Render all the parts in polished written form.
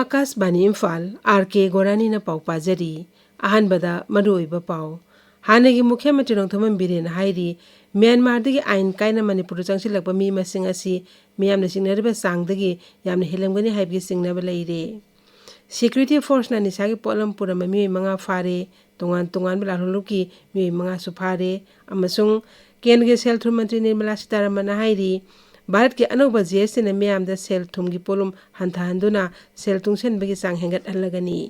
Akashbani Imphal R.K. Gorani na pau pajari ahanbada maruiba pau hanagi Mukhya Mantri Nongthoman Biren hairi Myanmar dagi ain kaina Manipur changsilakpa mi masing asi miyamna singnariba sangdagi yamna helamgani haibgi singnaba leire Security Force na nisagi polam purama mi mga fare tongan balaluluki mi mga sufare amasung Kendra Sel Thum Mantri Nirmala Sitharaman hairi Bharat ke anauba GST na miyamda sel thumgi polum hantahanduna sel tungsen bagi sang hengat alagani.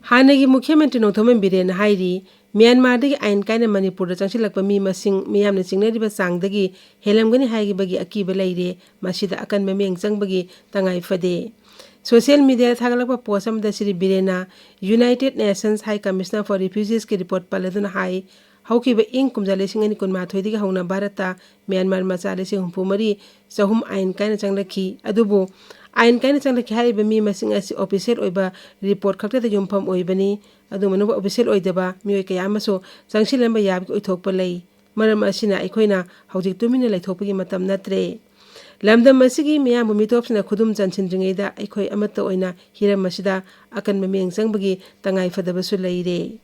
Hanagi Mukhya Mantri Nongthoman Biren hairi Myanmar dagi ain kaina Manipur changsilakpa mi masing miyamna singnariba sangdagi helamgani haigi bagi akiba leire masida akan mameng changbagi tangai fade. Social media thagalakpa post amda Sri Birena United Nations High Commissioner for Refugees ki report paladuna hai haukiba ing kumjale singani kunmathoi diga hauna Bharata Myanmar machale sing humpumari sahum ain kaina changlakhi adubu ain kaina changlakhi haiba mi masing asi official oiba report khakta da yumpham oibani adu manuba official oidaba mioi kaya amaso changsilamba yabki oithokpa lei maram asina aikoina hawjik tumina laithokpagi matam natre Lamdam masigi miyambu mitopsina khudum chanchindringeida aikhoi amata oina hiram masida akan mameng changbagi tangai fadabasu leire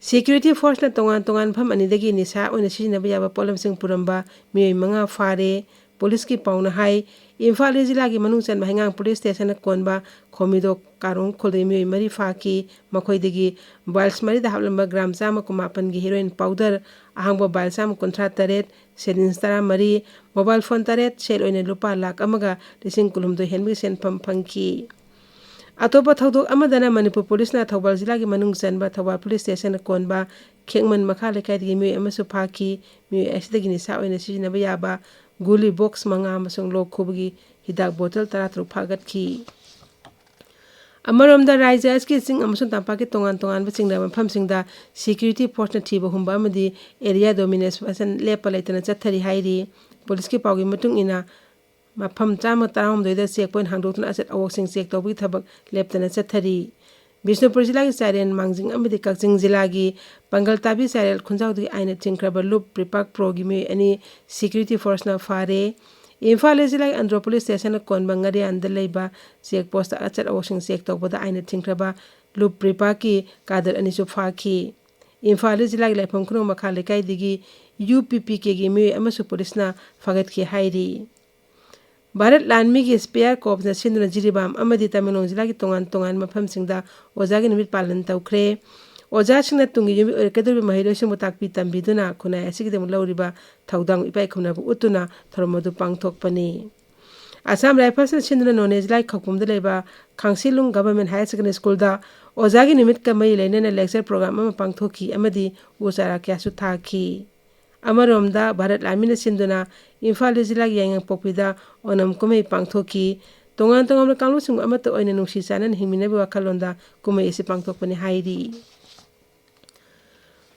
Security Force na tongan pham anidagi nisa oina sisinaba yaba polamsing puramba mioi manga fare police ki pauna hai Imphal jila gi manung chan mahingang police station na konba khomido karong khole mioi mari faki makhoidagi bals mari da hablamba gram chama kumapan gi heroin powder ahangbo balsam kontra taret serin stara mari mobile phone taret sel oina lupa lak amaga lising kulumdo henbi sen pam phangki atopa thodok amadana Manipur police na Thawbal jila gi manung chanba Thawbal police station na konba khengman makha lekai gi mioi amasu phaki mioi asidagi ni sa oina sisinaba yaba guli box manga amasung lok khubagi hidak bottle taratruk phagatki Amaromda Raija Aski Sing Amasung Tampaki Tongan Basingda Pamsingda Security Force na Thiba Humba Amadi Area Domination Lepa Laitana Chathari Hairi Police ki Paugi Matung ina Mapam Chama Taram Doida Checkpoint Hangdoktan Asset Awasing Check Tobi Thabak Leptana Chathari Bishnupur Jilagi Saren Mangjing Amadi Kakjing Jilagi Pangal Tabi Sarel Khunjawdi Aina Tingkraba Loop Pripak Progimi Any Security Force na Fare Imphal Jilagi Andropolis Station na Konbangari Andalaiba Check Post Asset Awasing Check Tobada Aina Tingkraba Loop Pripaki Kadar Anisu Faki Imphal Jilagi Laipam Kuno Makale Kai Digi UPPK gi mi amasu police na fagat ki hairi Bharat Lanmi gi spare corps na sinduna jiribam amadi Tamenglong jila gi tongan mafam singda oja gi numit palan tawkhre oja singna tungi yumi orkadur mahilo sing mutakpi tambiduna khunai asigi dem lawriba thawdang ipai khuna bu utuna tharmadu pangthokpani Assam Rifles na sinduna knowledge like khakpumda leba Khangsilung Government Higher Secondary School da oja gi numit kamai leinana lecture program ama pangthokhi amadi usara kyasu thaki Amaromda Bharat Lamina Sinduna Imphal jila gi yang pokpida onam kumai pangthoki tongan kanglu sing amata oina nungsi chanan himina bi wakhalonda kumai isi pangthokpani hairi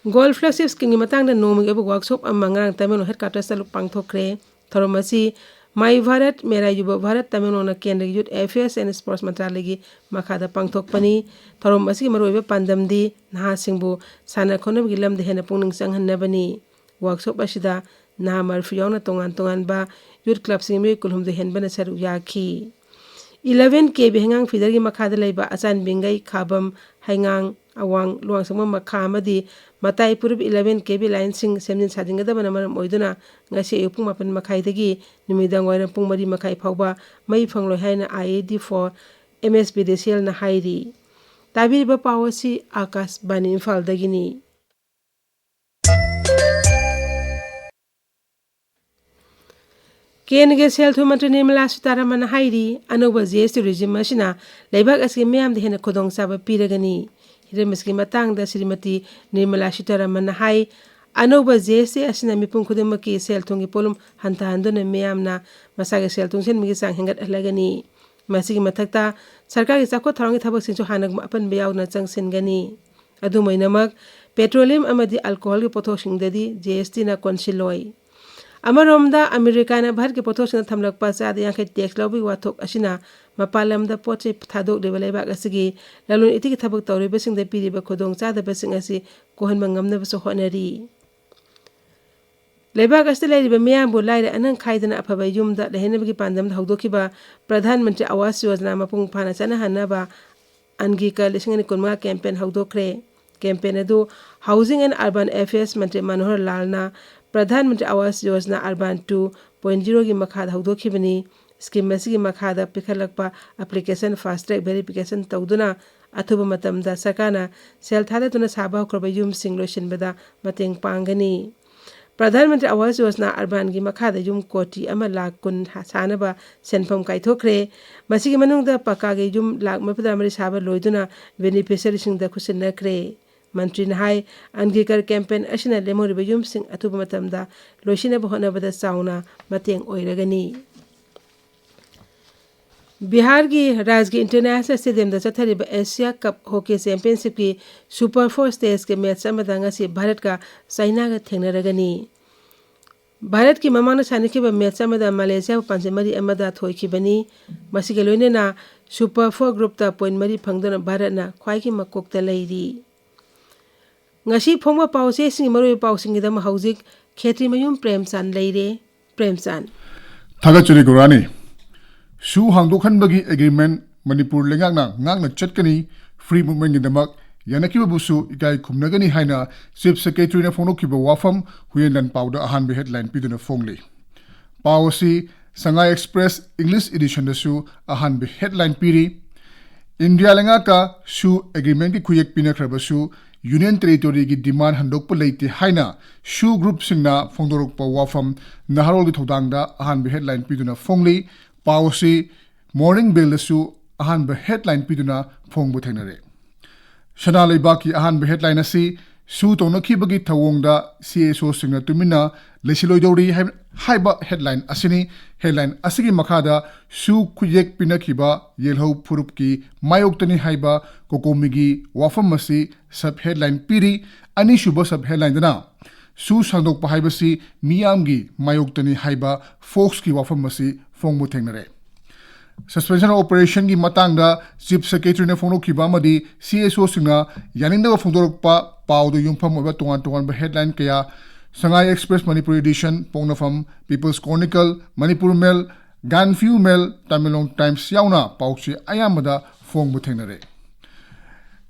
Gold flagship scheme gi matangda nomi ebu workshop amangrang Tamenglong headquarters taluk pangthokre thoromasi My Bharat Mera Yuva Bharat Tamenglong na Kendra Youth Affairs and Sports Mantralaya gi makhada pangthokpani thoromasi maroiba pandamdi naha singbu sana khonab gi lamda hena pungning changhannabani workshop asida na marfiyong na tongan ba youth club sing mi kulhum de henbana saru yakhi 11 kb hengang fidar gi makhada leiba achan bingai khabam haingang awang luang sama makha amadi matai purub 11 kb line sing semnin sadinga da bana maram oiduna ngasi upung mapan makhai dagi numidang waira pung mari makhai phawba mai phangloi haina IAD4 MSPDCL na hairi tabiri ba pawasi Akashbani Imphal dagini Kendra Sel Thum Mantri Nirmala Sitharaman hairi anauba GST regime asina leibak aski miyam de hena khodong chaba piragani hiramaski matangda Srimati Nirmala Sitharaman hai anauba GST asina mipum khudimaki sel thungi polum hantahanduna miyamna masagi sel thungsen migi sang hengat alagani masigi mathakta sarkar gi chakko tharangi thabak singchu hanag apan beyawna changsengani adumainamak petroleum amadi alcohol gi pothok singdadi GST na konsiloi Amaromda Americana Bharat ki pothok sing thamlak pa cha yang khai tax lawbi wathok asina mapalam da poche thadok de balai ba asigi lalun iti ki thabak tawri basing da piri ba khodong cha da basing asi kohan mangam na baso honari लेबाक अस्ते लेरिबा मियामबु लाइरे अनंग खाइदना अफबा युमदा लेहेनबगी पांदम हौदोखिबा प्रधानमंत्री आवास योजना मपुंग फाना चनहनबा अनगीका लिसिंगनि कुनमा कैंपेन हौदोखरे कैंपेन अदु हाउसिंग एंड अर्बन अफेयर्स मंत्री मनोहर लालना प्रधानमंत्री आवास योजना अर्बन 2.0 की मखाद हौदोखिबनी स्कीम मसिगी मखादा पिखलकपा एप्लीकेशन फास्ट ट्रैक वेरिफिकेशन तौदुना अथुब मतमदा सरकारना सेल थादतुना साबा होख्रबा युमसिंग लोइसिनबदा मतेंग पांगनी प्रधानमंत्री आवास योजना अर्बन की मखादा युम कोटी अमा लाख कुन सानबा सेनफम काइथोखरे मसिगी मनुंगदा पक्कागे युम लाख मपदामरी साबा लोइदुना बेनिफिशियरीसिंगदा खुसिनखरे मंत्री नहाय अंगीकर कैंपेन असिना लेमोरिबा युमसिंग अथुब मतमदा लोइसिनबा होनबदा चाउना मतेंग ओइरगनी बिहार की राजकीय इंटरनेशनल स्टेडियम चथरीब एशिया कप हॉकी चैंपियनशिप की सुपर 4 स्टेज के मैच से भारत का चाइना का थेंगनरगनी भारत की ममांग सानिखिब मैच मलेशिया पांचमरी थोइखिबनी मसिगे लोइनेना सुपर 4 ग्रुप पॉइंट मरी फंगदुना भारतना ख्वाइकी मकोकता लैरी ngasi phongwa pause sing maroi pausing da mahauzik Kshetrimayum Premchand leire Premchand Thagachuri Gorani Shu hangdokhanbagi agreement Manipur lengakna ngakna chatkani free movement ni damak yanakiba busu ikai khumnagani haina chief secretary na phonokhiba wafam huyendan powder ahan be headline piduna phongli Pawasi Sangai Express English edition da su ahan be headline piri India lengaka Shu agreement ki khuyek pinakhra su Union Territory की demand हंडोकप लेते हाइना शू group सिंगना फोंदोरकप वाफम नहरोल की थौदांगदा अहानबे headline पिदुना फोंगली पावसी morning बेलदसु अहानबे headline पिदुना फोंगबु थेंगनरे शना लेबाकी अहानबे headline असि शू तोनखिबगी थवोंगदा CSO सिंगना तुमिना लेसिलोइदौरी हाइबा headline असिनी headline असिगी मखादा शू खुयेक पिनखिबा येलहौ फुरुप की मायोक्तनी हाइबा कोकोमिगी वाफम मसी सब headline पीरी अनिशुब सब headline दना शू सांदोक पाहाइबसी मियामगी मायोक्तनी हाइबा focus की वाफम मसी फोंगबु थेंगनरे suspension operation की मतंगदा चीफ सेक्रेटरी ने फोनोखिबा मदी CSO सिंगना यानिंदगा फोंदोरकपा पाउदो युमफम ओबा तोंगान हेडलाइन कया Sangai Express Manipuri edition Pongnafam People's Chronicle Manipur Mail Ganfu Mail Tamilong Times yauna pauchi ayamada phongbu thengnare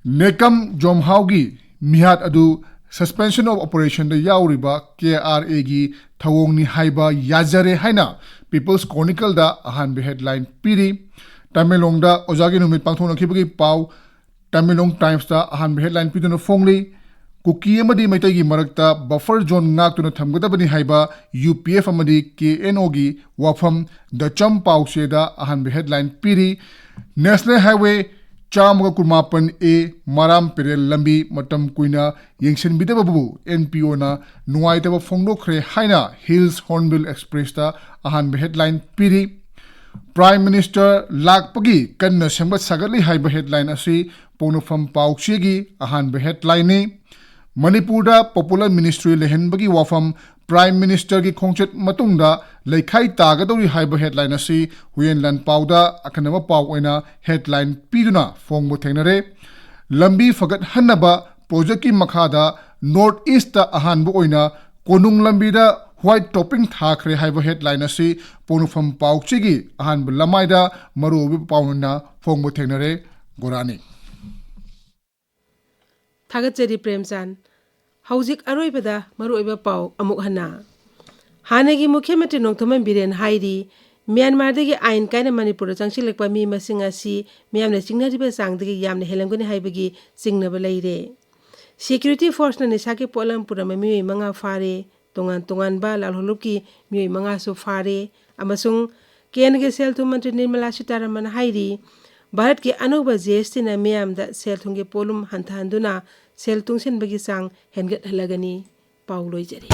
Nekam Jomhaugi mihat adu suspension of operation da yauriba KRA gi thawongni haiba yajare haina People's Chronicle da ahan be headline piri Tamilong da ojagi numit pangthona khibagi pau Tamilong Times da ahan be headline piduna phongli Kuki amadi maitagi marakta buffer zone ngakuna thamgadabani haiba UPF amadi KNO gi wafam the cham paucheda ahanbe headline piri National Highway Chamga Kurmapan A Maram Perel Lambi Matam Kuina Yengsin Bidababu NPO na Nuaitaba Fongdokre Haina Hills Hornbill Express da ahanbe headline piri Prime Minister Lakpagi Kanna Sembat Sagali haiba headline asi Ponofam Pauchegi ahanbe headline ni Manipurda Popular Ministry lehenbagi wafam Prime Minister ki khongchet matungda leikhai tagadori haiba headline asi huyenlan pauda akanama pau oina headline piduna phongbu thengnare lambi fagat hannaba project ki makhada North East ta ahanbu oina konung lambi da white topping thakre haiba headline asi ponufam pauchigi ahanbu lamaida marubi pauna phongbu thengnare Gorani Thagachari Premchand Hauzik aroibada maroiba pau amuk hana Hanagi Mukhyamantri Nongthoman Biren hairi Myanmar dagi ain kaina Manipur changsilakpa mi masing asi miyamna chingnariba sangdagi yamna helanguni haibagi singnaba leire Security Force na nisaki polam purama miwi manga fare tongan ba lalholupki miwi manga so fare amasung Kenage Selthum Mantri Nirmala Sitaraman hairi Bharat ki anuba GST na miyamda selthungi polum hanthanduna seltung sen bagi sang hengat halagani pauloi jari